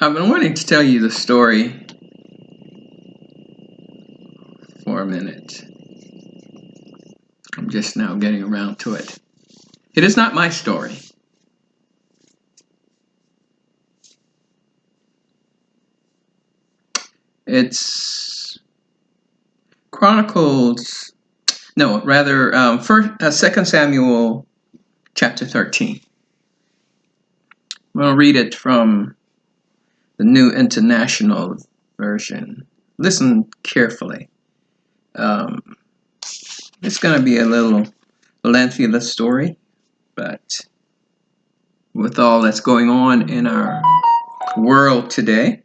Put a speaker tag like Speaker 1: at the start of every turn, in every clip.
Speaker 1: I've been wanting to tell you the story for a minute. I'm just now getting around to it. It is not my story. It's Chronicles, no, rather, 2 Samuel chapter 13. I'm going to read it from the New International Version. Listen carefully. It's going to be a little lengthy, the story, but with all that's going on in our world today,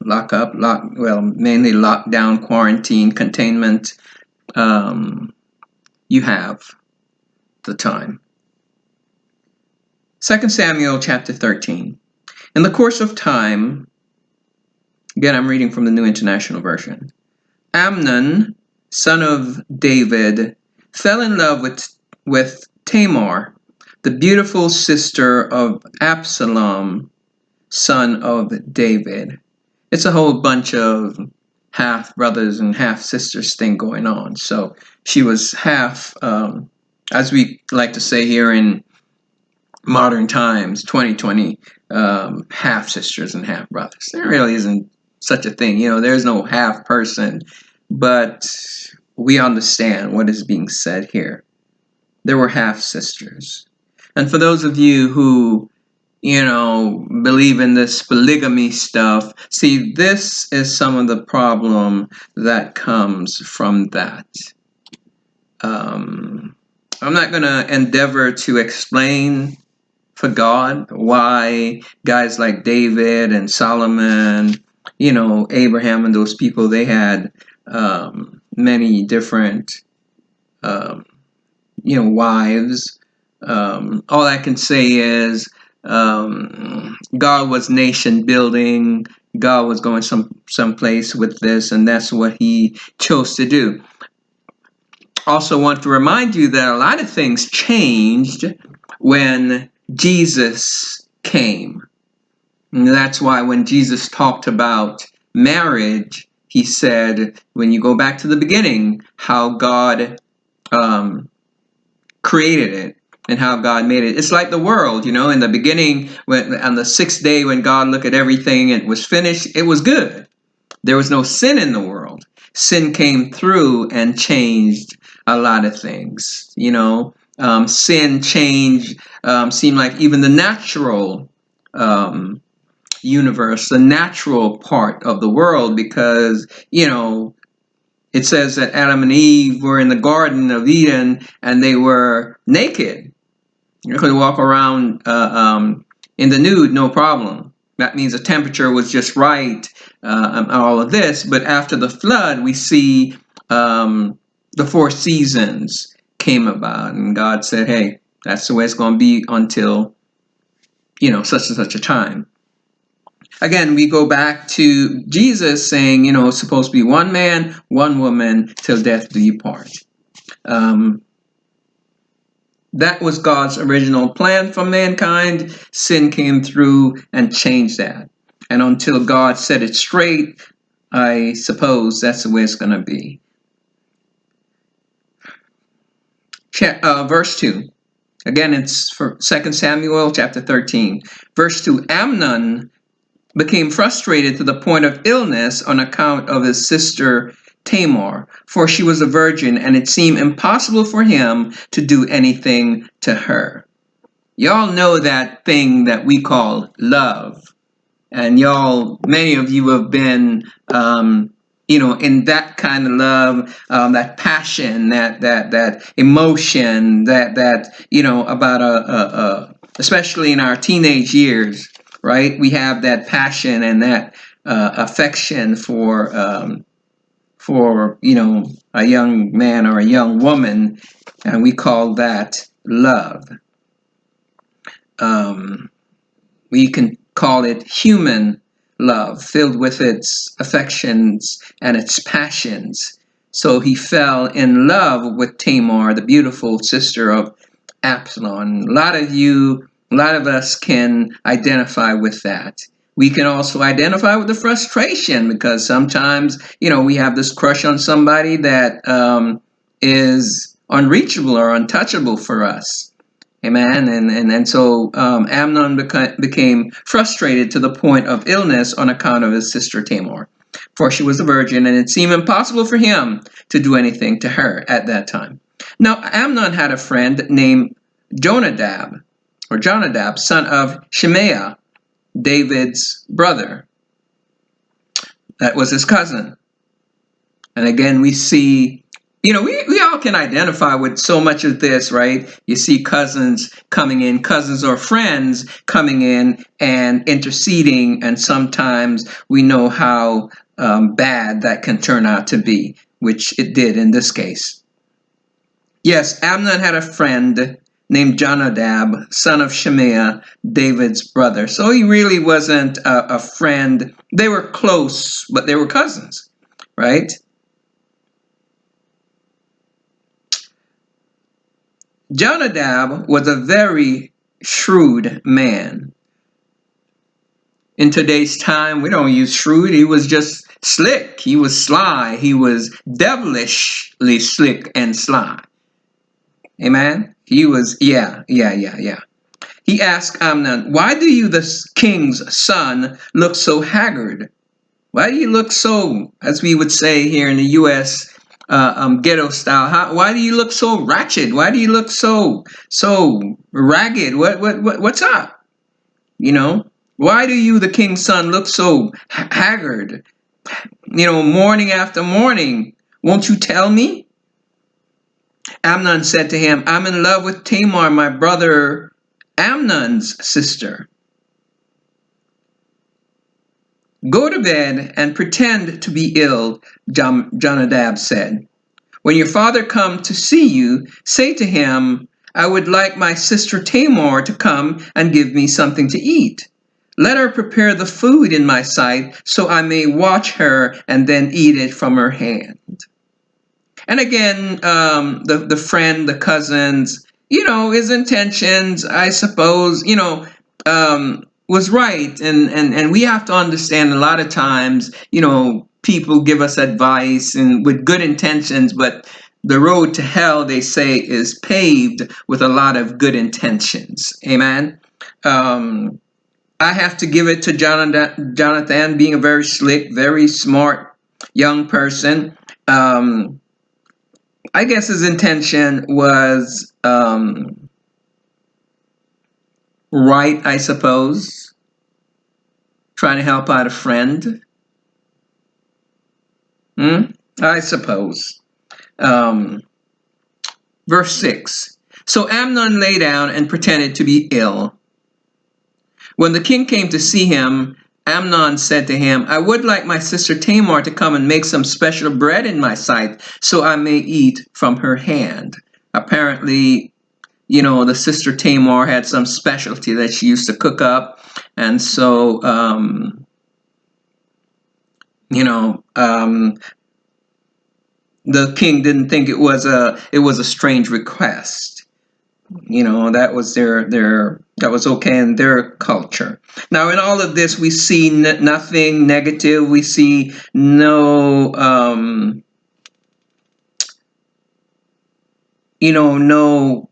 Speaker 1: mainly lockdown, quarantine, containment, you have the time. 2 Samuel chapter 13. In the course of time, again, I'm reading from the New International Version. Amnon, son of David, fell in love with Tamar, the beautiful sister of Absalom, son of David. It's a whole bunch of half brothers and half sisters thing going on. So she was half, as we like to say here in modern times, 2020, half sisters and half brothers. There really isn't such a thing. There's no half person, but we understand what is being said here. There were half sisters. And for those of you who believe in this polygamy stuff, see, this is some of the problem that comes from that. I'm not going to endeavor to explain for God why guys like David and Solomon, Abraham and those people, they had many different, wives. All I can say is God was nation building. God was going someplace with this, and that's what he chose to do. Also want to remind you that a lot of things changed when Jesus came. And that's why when Jesus talked about marriage, he said, when you go back to the beginning, how God created it and how God made it. It's like the world, in the beginning, on the sixth day when God looked at everything and it was finished, it was good. There was no sin in the world. Sin came through and changed a lot of things. Sin changed, seemed like even the natural universe, the natural part of the world, because, it says that Adam and Eve were in the Garden of Eden and they were naked. You could walk around in the nude, no problem. That means the temperature was just right, and all of this. But after the flood, we see the 4 seasons came about, and God said, hey, that's the way it's going to be until, such and such a time. Again, we go back to Jesus saying, it's supposed to be one man, one woman, till death do you part. That was God's original plan for mankind. Sin came through and changed that. And until God set it straight, I suppose that's the way it's going to be. Verse 2. Again, it's for 2 Samuel chapter 13. Verse 2. Amnon became frustrated to the point of illness on account of his sister Tamar, for she was a virgin, and it seemed impossible for him to do anything to her. Y'all know that thing that we call love. And many of you have been, in that kind of love, that passion, that emotion, about especially in our teenage years, right? We have that passion and that affection for a young man or a young woman, and we call that love. We can call it human love, filled with its affections and its passions. So he fell in love with Tamar, the beautiful sister of Absalom. A lot of us can identify with that. We can also identify with the frustration because sometimes, we have this crush on somebody that is unreachable or untouchable for us. Amen. And so Amnon became frustrated to the point of illness on account of his sister Tamar, for she was a virgin, and it seemed impossible for him to do anything to her at that time. Now, Amnon had a friend named Jonadab, son of Shimea, David's brother. That was his cousin. And again, we see, we all can identify with so much of this, right? You see cousins coming in, cousins or friends coming in and interceding, and sometimes we know how bad that can turn out to be, which it did in this case. Yes, Amnon had a friend named Jonadab, son of Shimea, David's brother. So he really wasn't a friend. They were close, but they were cousins, right? Jonadab was a very shrewd man. In today's time, we don't use shrewd. He was just slick. He was sly. He was devilishly slick and sly. Amen? He was, yeah. He asked Amnon, "Why do you, the king's son, look so haggard? Why do you look so," as we would say here in the U.S., ghetto style? Why do you look so ratchet? Why do you look so ragged? What's up? Why do you, the king's son, look so haggard? Morning after morning. Won't you tell me? Amnon said to him, "I'm in love with Tamar, my brother Amnon's sister." "Go to bed and pretend to be ill," Jonadab said. "When your father comes to see you, say to him, 'I would like my sister Tamar to come and give me something to eat. Let her prepare the food in my sight so I may watch her and then eat it from her hand.'" And again, the friend, the cousins, his intentions, I suppose, was right. And we have to understand a lot of times, people give us advice and with good intentions, but the road to hell, they say, is paved with a lot of good intentions. Amen. I have to give it to Jonathan, being a very slick, very smart young person. I guess his intention was right, I suppose. Trying to help out a friend. I suppose. Verse 6. So Amnon lay down and pretended to be ill. When the king came to see him, Amnon said to him, "I would like my sister Tamar to come and make some special bread in my sight, so I may eat from her hand." Apparently, the sister Tamar had some specialty that she used to cook up. And so, the king didn't think it was a strange request. That was that was okay in their culture. Now, in all of this, we see nothing negative. We see no, no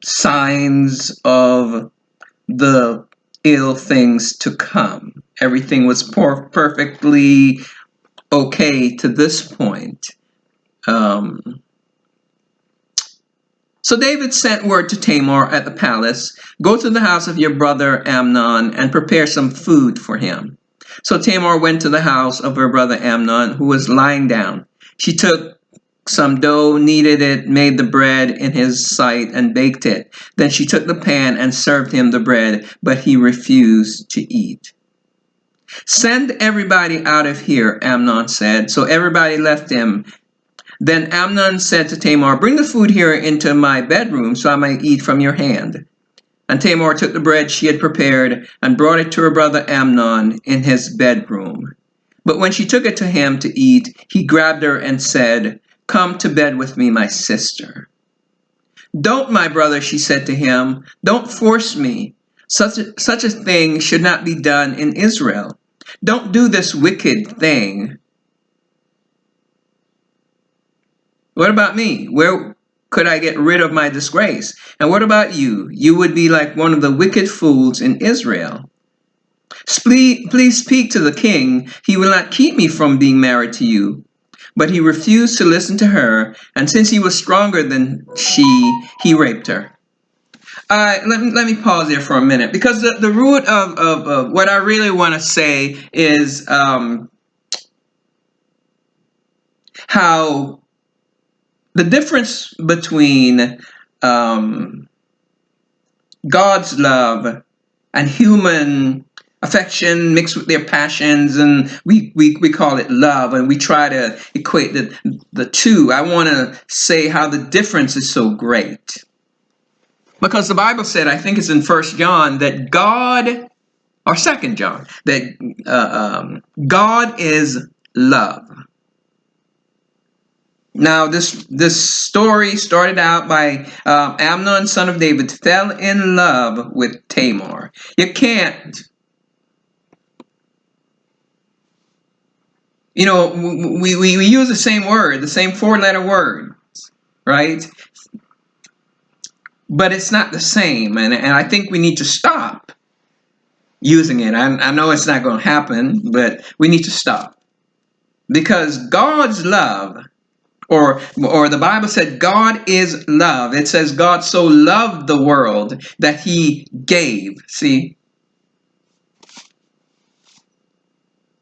Speaker 1: signs of the ill things to come. Everything was perfectly okay to this point. So David sent word to Tamar at the palace, "Go to the house of your brother Amnon and prepare some food for him." So Tamar went to the house of her brother Amnon, who was lying down. She took some dough, kneaded it, made the bread in his sight, and baked it. Then she took the pan and served him the bread, but he refused to eat. "Send everybody out of here," Amnon said. So everybody left him. Then Amnon said to Tamar, "Bring the food here into my bedroom so I may eat from your hand." And Tamar took the bread she had prepared and brought it to her brother Amnon in his bedroom. But when she took it to him to eat, he grabbed her and said, "Come to bed with me, my sister." "Don't, my brother," she said to him. "Don't force me." Such a thing should not be done in Israel. Don't do this wicked thing. What about me? Where could I get rid of my disgrace? And what about you? You would be like one of the wicked fools in Israel. Please speak to the king. He will not keep me from being married to you. But he refused to listen to her, and since he was stronger than she, he raped her. Let me pause there for a minute, because the root of what I really want to say is how the difference between God's love and human affection mixed with their passions, and we call it love, and we try to equate the two. I want to say how the difference is so great. Because the Bible said, I think it's in 1 John, that God, or 2 John, that God is love. Now, this story started out by Amnon, son of David, fell in love with Tamar. You can't, we use the same word, the same 4-letter word, right? But it's not the same, and I think we need to stop using it. I know it's not going to happen, but we need to stop. Because God's love, or the Bible said God is love. It says God so loved the world that he gave. See?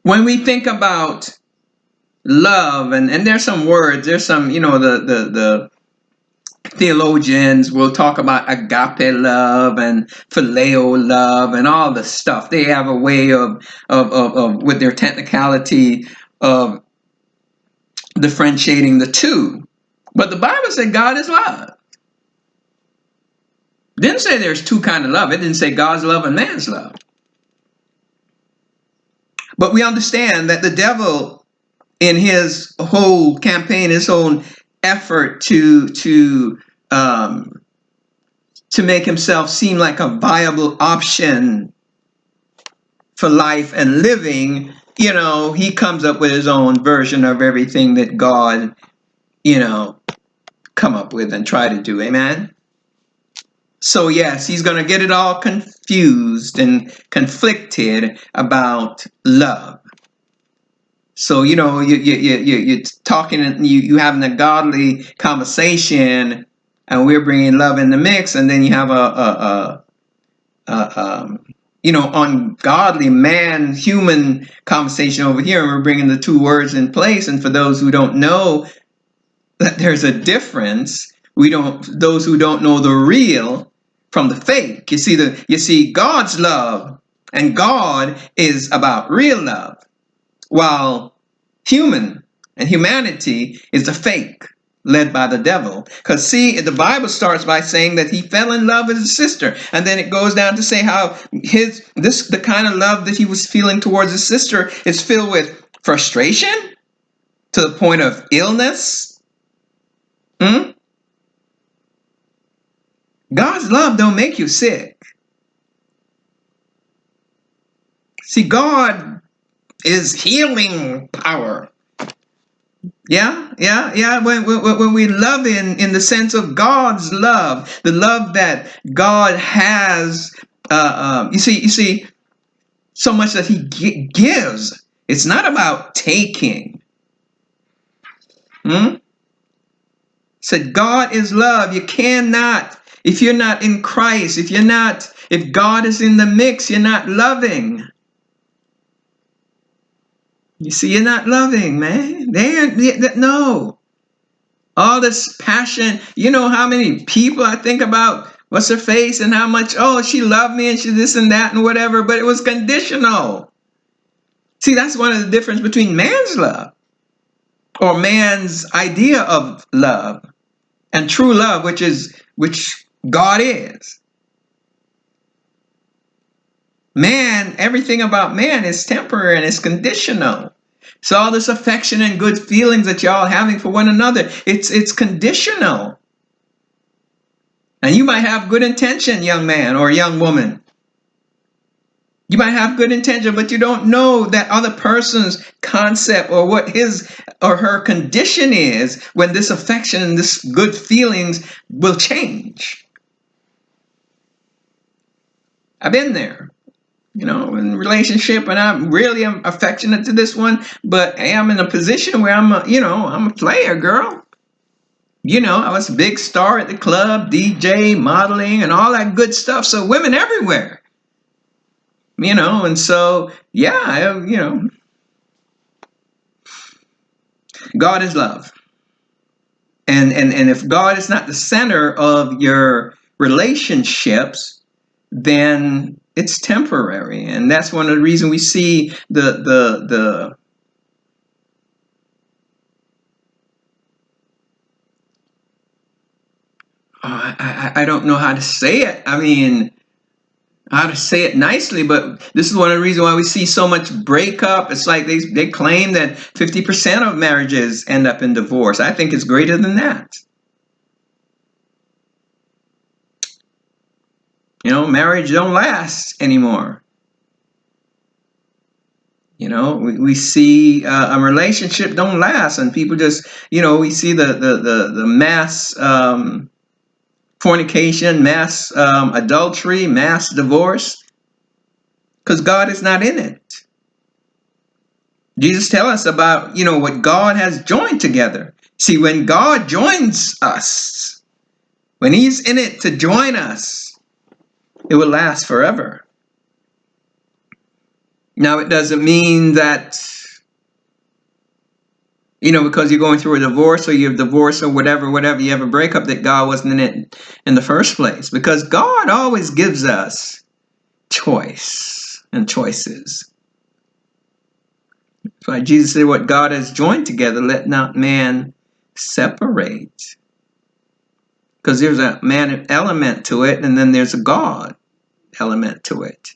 Speaker 1: When we think about love, and there's some words, there's some, the theologians will talk about agape love and phileo love and all the stuff. They have a way of with their technicality of differentiating the two. But the Bible said God is love. It didn't say there's two kinds of love. It didn't say God's love and man's love. But we understand that the devil, in his whole campaign, his whole effort to make himself seem like a viable option for life and living, he comes up with his own version of everything that God, come up with and try to do. Amen? So yes, he's going to get it all confused and conflicted about love. So, you're talking, and you having a godly conversation, and we're bringing love in the mix, and then you have ungodly human conversation over here, and we're bringing the two words in place. And for those who don't know that there's a difference, those who don't know the real from the fake. You see God's love, and God is about real love, while humanity is the fake, led by the devil. Because see, the Bible starts by saying that he fell in love with his sister, and then it goes down to say how the kind of love that he was feeling towards his sister is filled with frustration to the point of illness. God's love don't make you sick. See, God is healing power. Yeah. When we love in the sense of God's love, the love that God has, you see, so much that he gives. It's not about taking. Said God is love. You cannot, if you're not in Christ, if God is in the mix, you're not loving. You see, you're not loving, man. No. All this passion. You know how many people I think about what's her face and how much, she loved me and she this and that and whatever, but it was conditional. See, that's one of the difference between man's love, or man's idea of love, and true love, which God is. Man, everything about man is temporary and it's conditional. So all this affection and good feelings that y'all having for one another, it's conditional. And you might have good intention, young man or young woman. You might have good intention, but you don't know that other person's concept or what his or her condition is when this affection and this good feelings will change. I've been there, in a relationship, and I'm affectionate to this one, but hey, I'm in a position where I'm a player, girl. I was a big star at the club, DJ, modeling, and all that good stuff. So women everywhere. And so, yeah, God is love. And if God is not the center of your relationships, then it's temporary. And that's one of the reasons we see the I don't know how to say it. I mean, how to say it nicely, but this is one of the reasons why we see so much breakup. It's like they claim that 50% of marriages end up in divorce. I think it's greater than that. Marriage don't last anymore. We see a relationship don't last, and people just, we see the mass fornication, mass adultery, mass divorce, because God is not in it. Jesus tells us about, what God has joined together. See, when God joins us, when he's in it to join us, it will last forever. Now, it doesn't mean that, because you're going through a divorce or you're divorced or whatever, you have a breakup, that God wasn't in it in the first place. Because God always gives us choice and choices. That's why Jesus said, what God has joined together, let not man separate. Because there's a man element to it, and then there's a God element to it.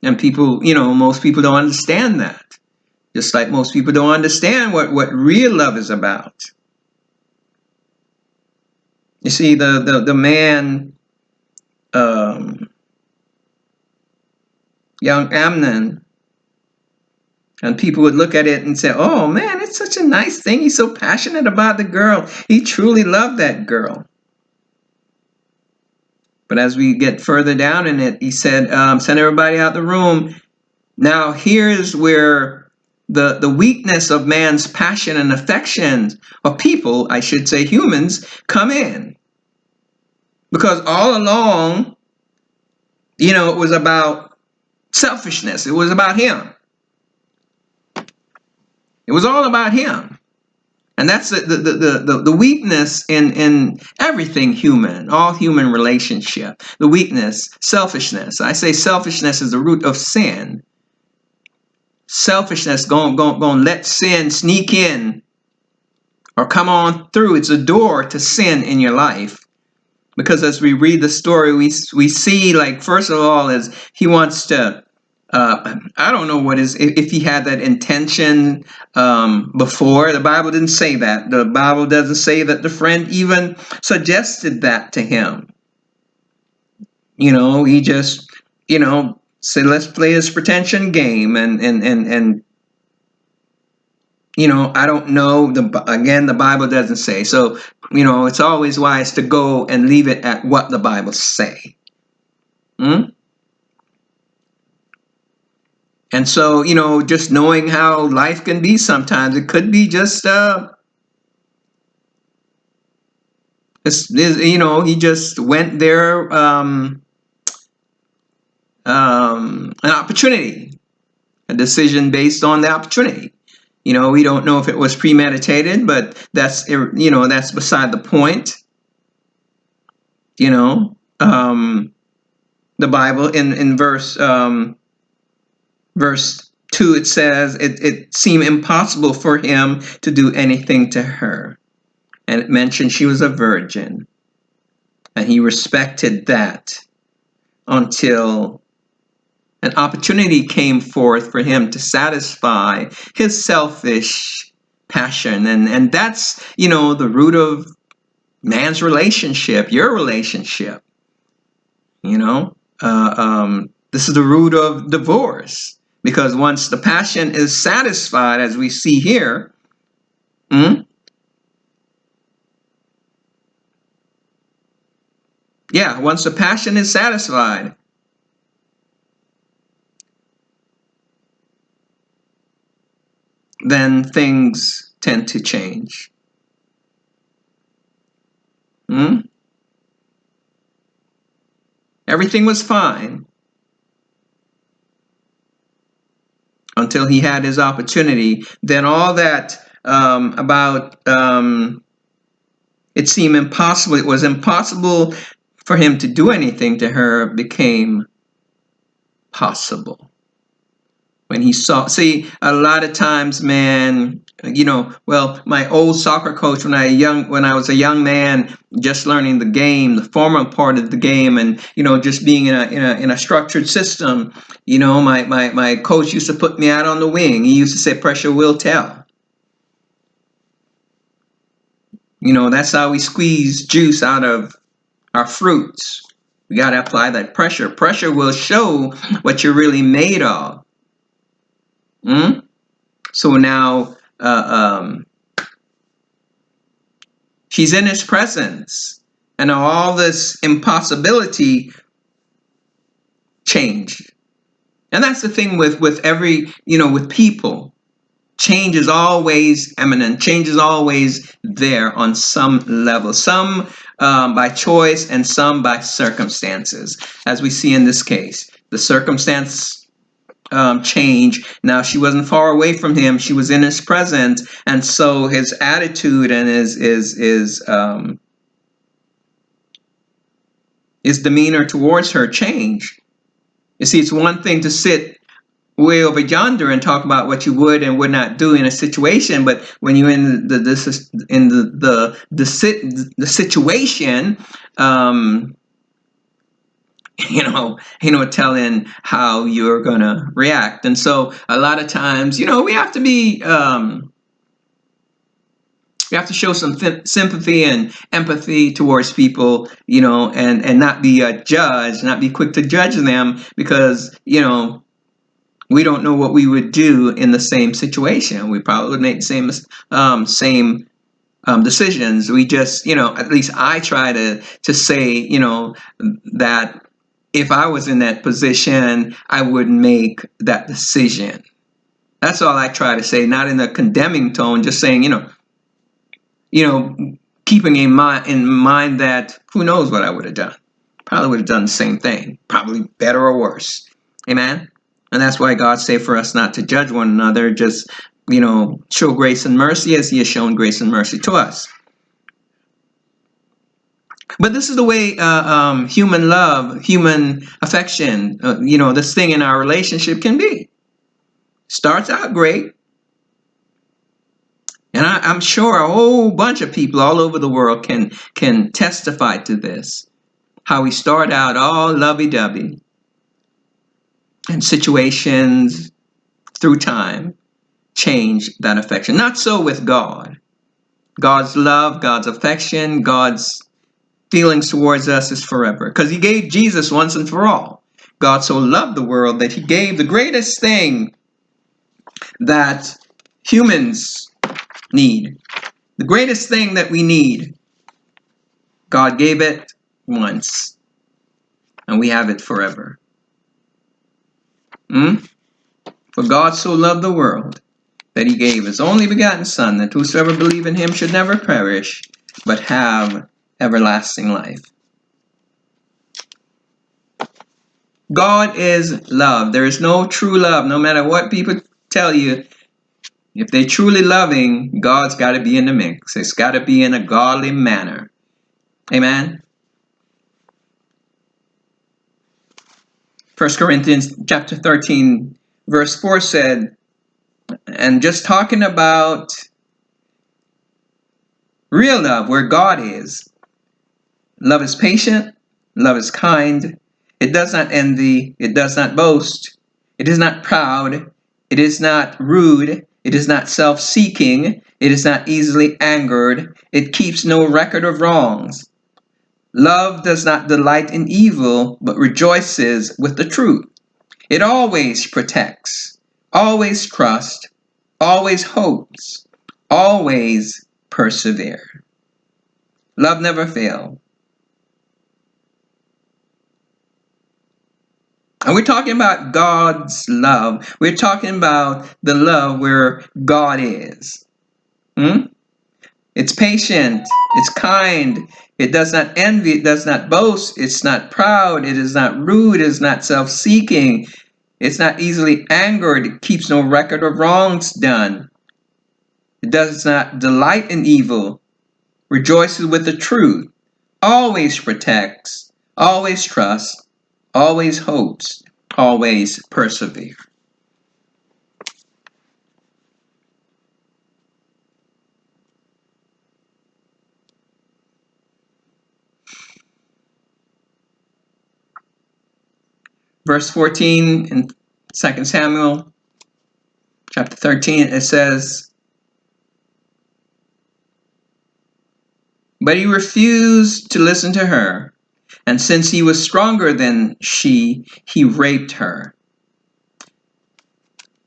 Speaker 1: And people, most people don't understand that. Just like most people don't understand what real love is about. You see, the man, young Amnon, and people would look at it and say, oh man, it's such a nice thing. He's so passionate about the girl. He truly loved that girl. But as we get further down in it, he said, send everybody out the room. Now here's where the weakness of man's passion and affections, or people, I should say humans, come in. Because all along, it was about selfishness. It was about him. It was all about him. And that's the weakness in everything human, all human relationship. The weakness, selfishness. I say selfishness is the root of sin. Selfishness going let sin sneak in or come on through. It's a door to sin in your life. Because as we read the story, we see, like, first of all, is he wants to, I don't know if he had that intention before. The Bible didn't say that. The Bible doesn't say that the friend even suggested that to him. He just, said, let's play this pretension game. And I don't know. Again, the Bible doesn't say. So, it's always wise to go and leave it at what the Bible say. And so, just knowing how life can be sometimes, it could be just, he just went there, an opportunity, a decision based on the opportunity. We don't know if it was premeditated, but that's beside the point. The Bible in verse 2, it says it seemed impossible for him to do anything to her. And it mentioned she was a virgin. And he respected that until an opportunity came forth for him to satisfy his selfish passion. And that's, the root of man's relationship, your relationship. this is the root of divorce, because once the passion is satisfied, as we see here, once the passion is satisfied, then things tend to change. Everything was fine until he had his opportunity. Then all that about it seemed impossible, it was impossible for him to do anything to her, became possible. When he saw, see, a lot of times, man, my old soccer coach, when I was a young man, just learning the game, the formal part of the game, and just being in a structured system, my coach used to put me out on the wing. He used to say, "Pressure will tell." That's how we squeeze juice out of our fruits. We got to apply that pressure. Pressure will show what you're really made of. So now she's in his presence, and all this impossibility changed. And that's the thing with every, with people. Change is always imminent. Change is always there on some level. Some by choice and some by circumstances. As we see in this case, the circumstance change. Now she wasn't far away from him; she was in his presence, and so his attitude and his demeanor towards her changed. You see, it's one thing to sit way over yonder and talk about what you would and would not do in a situation, but when you're in the situation, telling how you're gonna react. And so a lot of times, we have to be, we have to show some sympathy and empathy towards people, and not be a judge, not be quick to judge them, because, we don't know what we would do in the same situation. We probably would make the same decisions. We just, at least I try to say, that if I was in that position, I would make that decision. That's all I try to say, not in a condemning tone, just saying, keeping in mind that who knows what I would have done. Probably would have done the same thing, probably better or worse. Amen? And that's why God say for us not to judge one another, just, show grace and mercy as he has shown grace and mercy to us. But this is the way human love, human affection, this thing in our relationship can be. Starts out great. And I'm sure a whole bunch of people all over the world can testify to this. How we start out all lovey-dovey. And situations through time change that affection. Not so with God. God's love, God's affection, God's feelings towards us is forever, because he gave Jesus once and for all. God so loved the world that he gave the greatest thing that humans need. The greatest thing that we need. God gave it once, and we have it forever. For God so loved the world that he gave his only begotten Son, that whosoever believe in him should never perish, but have everlasting life. God is love. There is no true love, no matter what people tell you. If they're truly loving, God's got to be in the mix. It's got to be in a godly manner. Amen? 1 Corinthians chapter 13, verse 4 said, and just talking about real love, where God is. Love is patient. Love is kind. It does not envy. It does not boast. It is not proud. It is not rude. It is not self-seeking. It is not easily angered. It keeps no record of wrongs. Love does not delight in evil, but rejoices with the truth. It always protects, always trusts, always hopes, always persevere. Love never fails. And we're talking about God's love. We're talking about the love where God is. Hmm? It's patient. It's kind. It does not envy. It does not boast. It's not proud. It is not rude. It is not self-seeking. It's not easily angered. It keeps no record of wrongs done. It does not delight in evil. Rejoices with the truth. Always protects. Always trusts. Always hopes. Always persevere. Verse 14 in 2 Samuel chapter 13, it says, "But he refused to listen to her, and since he was stronger than she, he raped her."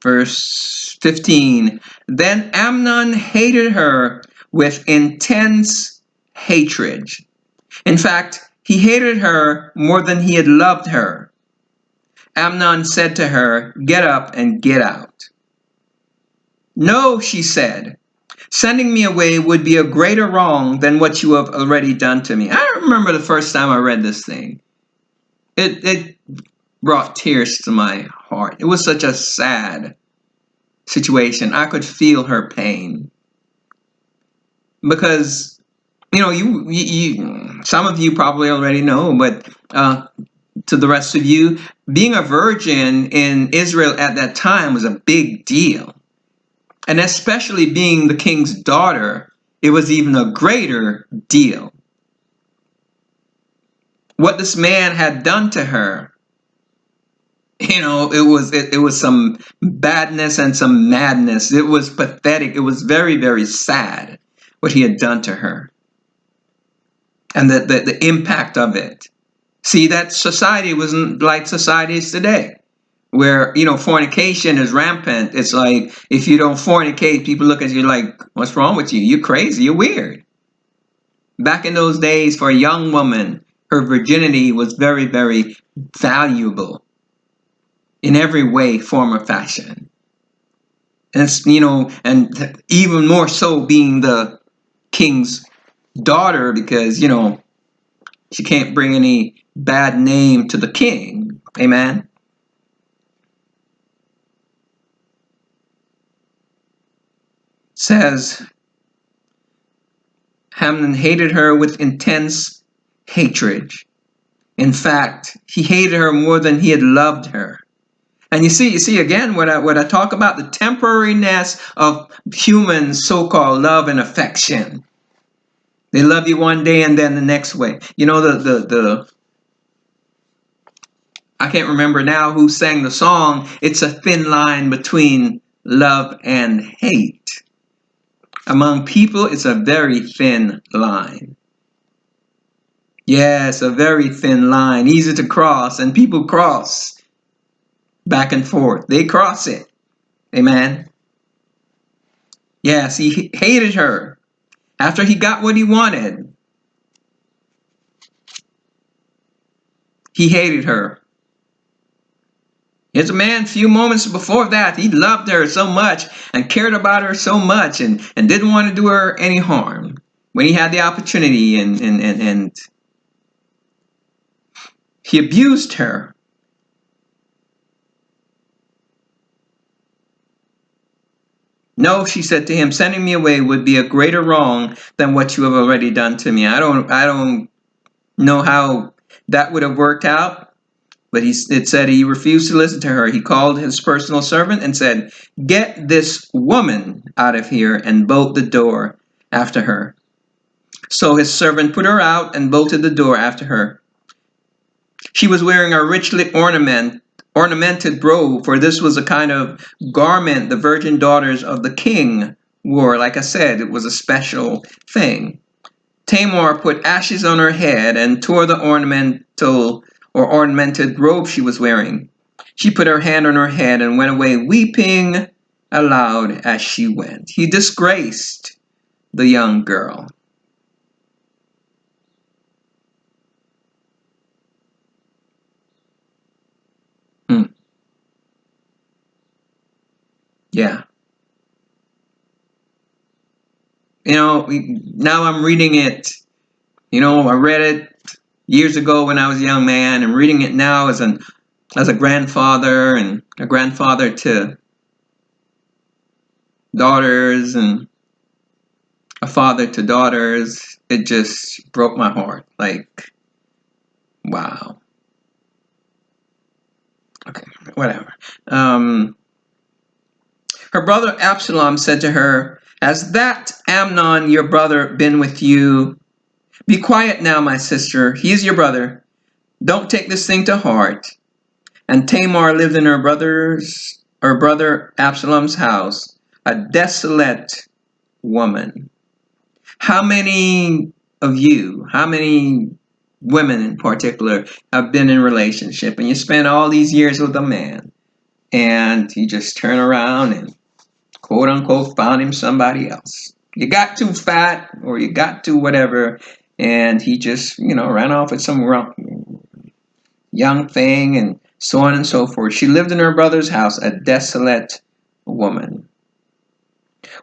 Speaker 1: Verse 15, "Then Amnon hated her with intense hatred. In fact, he hated her more than he had loved her. Amnon said to her, 'Get up and get out.' 'No,' she said. 'Sending me away would be a greater wrong than what you have already done to me.'" I remember the first time I read this thing. It brought tears to my heart. It was such a sad situation. I could feel her pain. Because, you some of you probably already know, but to the rest of you, being a virgin in Israel at that time was a big deal. And especially being the king's daughter, it was even a greater deal. What this man had done to her, it was some badness and some madness. It was pathetic. It was very, very sad what he had done to her. And the impact of it. See, that society wasn't like societies today, where, fornication is rampant. It's like, if you don't fornicate, people look at you like, "What's wrong with you? You're crazy. You're weird." Back in those days, for a young woman, her virginity was very, very valuable in every way, form, or fashion. And and even more so being the king's daughter, because, she can't bring any bad name to the king. Amen. It says, Amnon hated her with intense hatred. In fact, he hated her more than he had loved her. And you see again what I talk about, the temporariness of human so-called love and affection. They love you one day and then the next way. The I can't remember now who sang the song. It's a thin line between love and hate. Among people, it's a very thin line. Yes, a very thin line, easy to cross, and people cross back and forth. They cross it. Amen. Yes, he hated her after he got what he wanted. He hated her. Here's a man, a few moments before that, he loved her so much and cared about her so much and didn't want to do her any harm when he had the opportunity, and he abused her. "No," she said to him, "sending me away would be a greater wrong than what you have already done to me." I don't know how that would have worked out, but it said he refused to listen to her. He called his personal servant and said, "Get this woman out of here and bolt the door after her." So his servant put her out and bolted the door after her. She was wearing a richly ornamented robe, for this was a kind of garment the virgin daughters of the king wore. Like I said, it was a special thing. Tamar put ashes on her head and tore the ornamented robe she was wearing. She put her hand on her head and went away weeping aloud as she went. He disgraced the young girl. Hmm. Yeah. Now I'm reading it. I read it years ago when I was a young man, and reading it now as a grandfather and a grandfather to daughters and a father to daughters, it just broke my heart. Like, wow. Okay, whatever. Her brother Absalom said to her, "Has that Amnon your brother been with you? Be quiet now, my sister. He is your brother. Don't take this thing to heart." And Tamar lived in her brother Absalom's house, a desolate woman. How many of you, how many women in particular, have been in a relationship and you spend all these years with a man and you just turn around and quote unquote found him somebody else? You got too fat or you got too whatever, and he just, ran off with some young thing and so on and so forth. She lived in her brother's house, a desolate woman.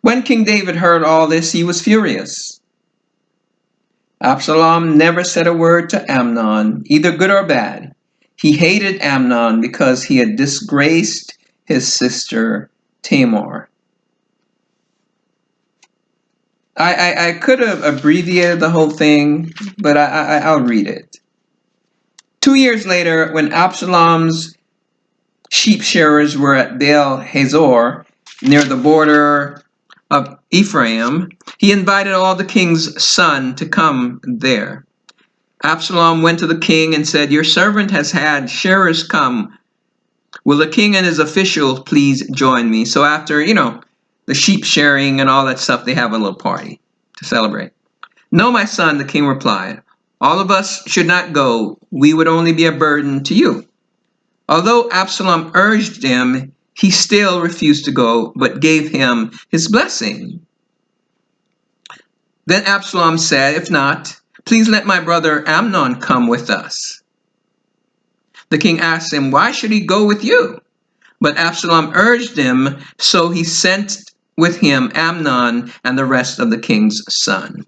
Speaker 1: When King David heard all this, he was furious. Absalom never said a word to Amnon, either good or bad. He hated Amnon because he had disgraced his sister Tamar. I could have abbreviated the whole thing, but I'll read it. 2 years later, when Absalom's sheep shearers were at Baal Hazor, near the border of Ephraim, he invited all the king's sons to come there. Absalom went to the king and said, "Your servant has had shearers come. Will the king and his officials please join me?" So after, the sheep shearing and all that stuff, they have a little party to celebrate. "No, my son," the king replied. "All of us should not go. We would only be a burden to you." Although Absalom urged him, he still refused to go, but gave him his blessing. Then Absalom said, "If not, please let my brother Amnon come with us." The king asked him, "Why should he go with you?" But Absalom urged him, so he sent with him Amnon and the rest of the king's sons.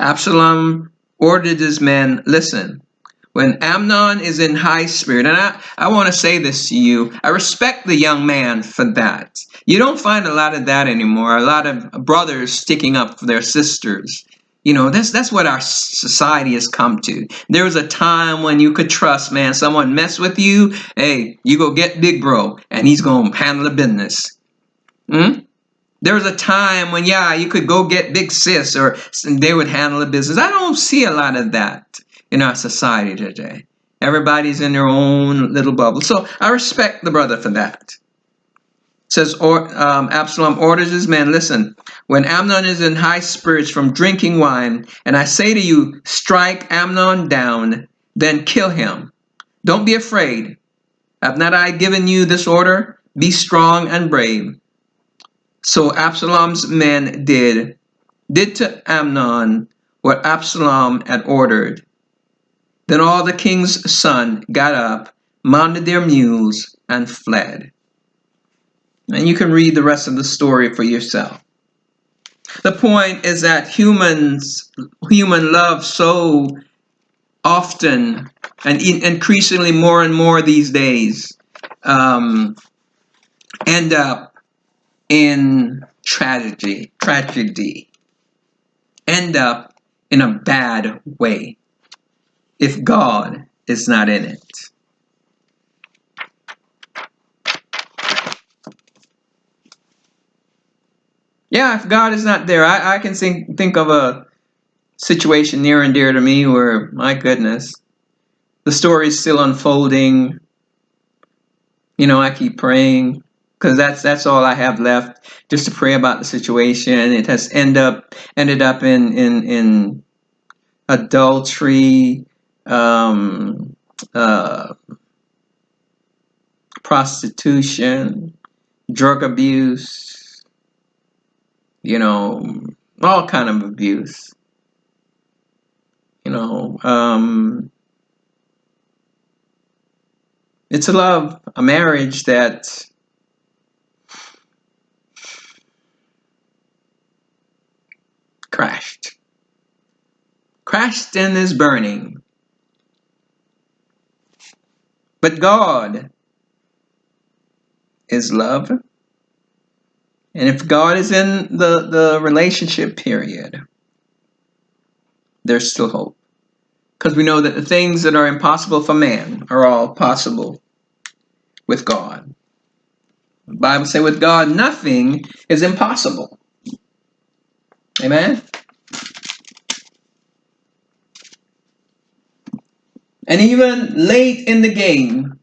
Speaker 1: Absalom ordered his men, "Listen, when Amnon is in high spirit," and I want to say this to you, I respect the young man for that. You don't find a lot of that anymore. A lot of brothers sticking up for their sisters. That's what our society has come to. There was a time when you could trust, man, someone mess with you, hey, you go get big bro, and he's going to handle the business. There was a time when, yeah, you could go get big sis or they would handle the business. I don't see a lot of that in our society today. Everybody's in their own little bubble. So I respect the brother for that. It says, Absalom orders his men, "Listen, when Amnon is in high spirits from drinking wine, and I say to you, strike Amnon down, then kill him. Don't be afraid. Have not I given you this order? Be strong and brave." So Absalom's men did to Amnon what Absalom had ordered. Then all the king's sons got up, mounted their mules, and fled. And you can read the rest of the story for yourself. The point is that human love so often and increasingly more and more these days end up in tragedy, end up in a bad way if God is not in it. Yeah, if God is not there, I can think of a situation near and dear to me where, my goodness, the story is still unfolding. I keep praying because that's all I have left, just to pray about the situation. It has ended up ended up in adultery, prostitution, drug abuse, all kind of abuse. It's a marriage that crashed and is burning. But God is love. And if God is in the relationship period, there's still hope. Because we know that the things that are impossible for man are all possible with God. The Bible says with God, nothing is impossible. Amen? And even late in the game,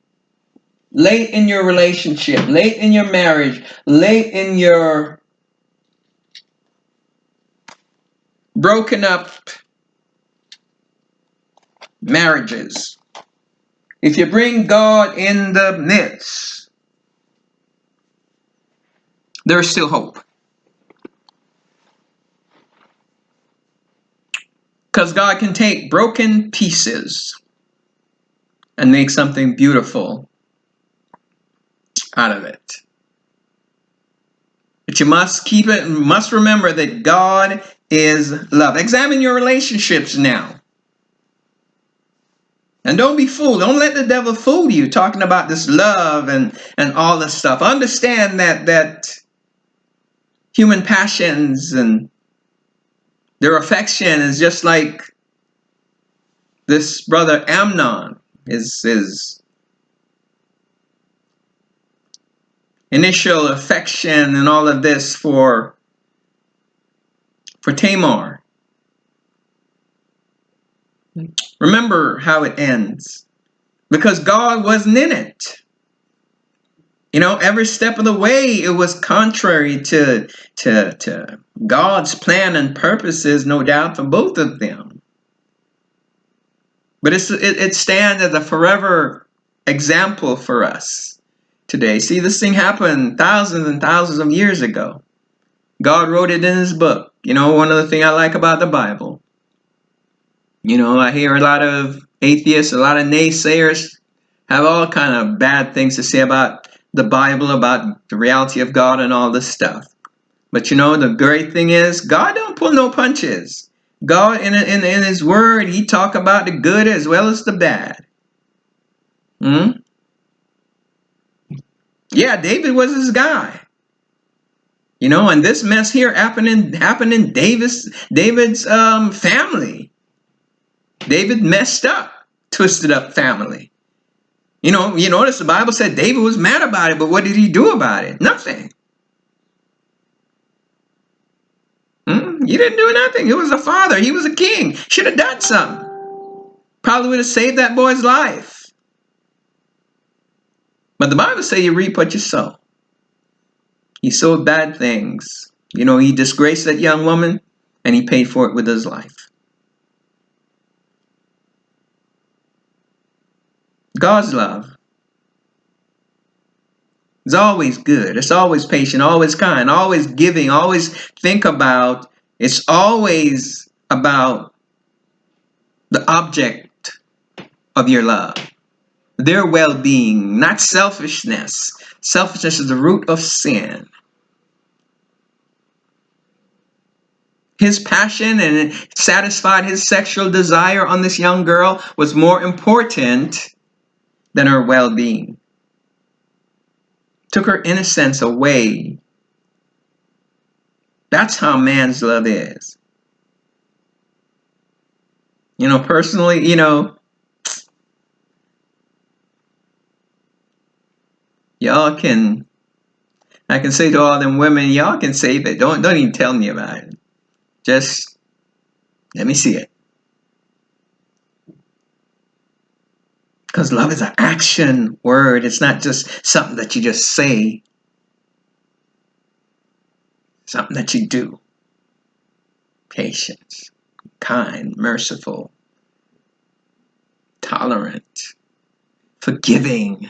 Speaker 1: late in your relationship, late in your marriage, late in your broken up marriages, if you bring God in the midst, there is still hope. Because God can take broken pieces and make something beautiful out of it. But you must remember that God is love. Examine your relationships now. And don't be fooled. Don't let the devil fool you talking about this love and all this stuff. Understand that human passions and their affection is just like this brother Amnon, his initial affection and all of this for Tamar. Remember how it ends. Because God wasn't in it. Every step of the way it was contrary to God's plan and purposes, no doubt, for both of them. But it stands as a forever example for us today. See, this thing happened thousands and thousands of years ago. God wrote it in his book. One of the things I like about the Bible. I hear a lot of atheists, a lot of naysayers have all kind of bad things to say about the Bible, about the reality of God and all this stuff. But the great thing is God don't pull no punches. God in his word, he talk about the good as well as the bad. Yeah, David was his guy. And this mess here happened in David's family. David messed up, twisted up family. You notice the Bible said David was mad about it, but what did he do about it? Nothing. He didn't do nothing. He was a father. He was a king. Should have done something. Probably would have saved that boy's life. But the Bible says you reap what you sow. He sowed bad things. He disgraced that young woman, and he paid for it with his life. God's love is always good. It's always patient, always kind, always giving, always think about. It's always about the object of your love, their well-being, not selfishness. Selfishness is the root of sin. His passion and satisfied his sexual desire on this young girl was more important than her well-being. Took her innocence away. That's how man's love is. Personally, y'all can, I can say to all them women, y'all can save it. Don't even tell me about it. Just let me see it. Because love is an action word. It's not just something that you just say. Something that you do. patience, kind, merciful, tolerant, forgiving.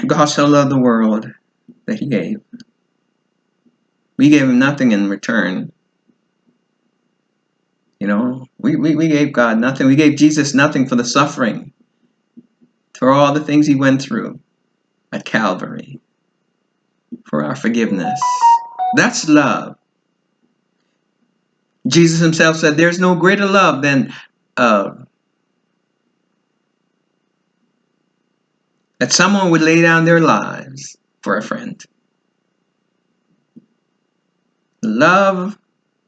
Speaker 1: God so loved the world that he gave. We gave him nothing in return. You know, we gave God nothing. We gave Jesus nothing for the suffering, for all the things he went through at Calvary, for our forgiveness. That's love. Jesus himself said there's no greater love than that someone would lay down their lives for a friend. Love,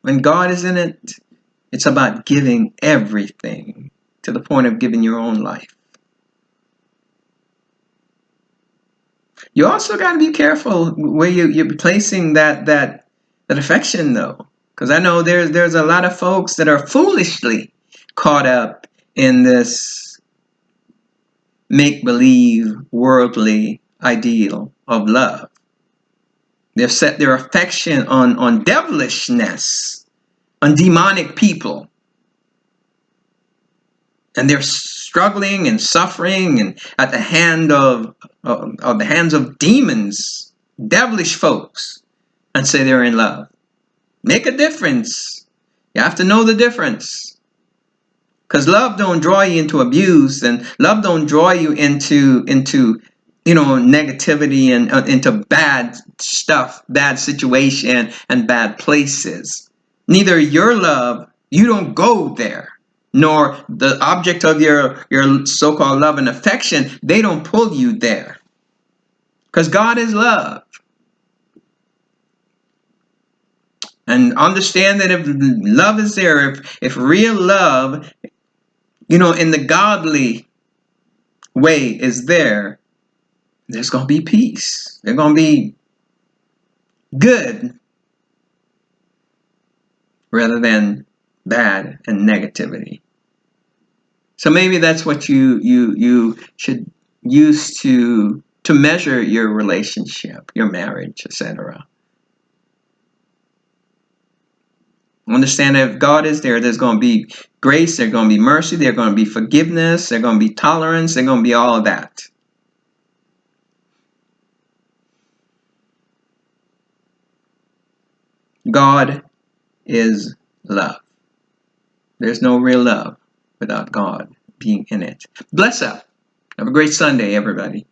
Speaker 1: when God is in it, it's about giving everything to the point of giving your own life. You also got to be careful where you're placing that affection, though, because I know there's a lot of folks that are foolishly caught up in this make-believe worldly ideal of love. They've set their affection on devilishness, on demonic people. And they're struggling and suffering and at the hands of demons, devilish folks, and say they're in love. Make a difference. You have to know the difference. Because love don't draw you into abuse, and love don't draw you into negativity and into bad stuff, bad situation, and bad places. Neither your love, you don't go there, nor the object of your so-called love and affection, they don't pull you there. Because God is love. And understand that if love is there, if real love, in the godly way is there, there's going to be peace. There's going to be good rather than bad and negativity. So maybe that's what you should use to measure your relationship, your marriage, etc. Understand that if God is there, there's going to be grace, there's going to be mercy, there's going to be forgiveness, there's going to be tolerance, there's going to be all of that. God is love. There's no real love without God being in it. Bless up. Have a great Sunday, everybody.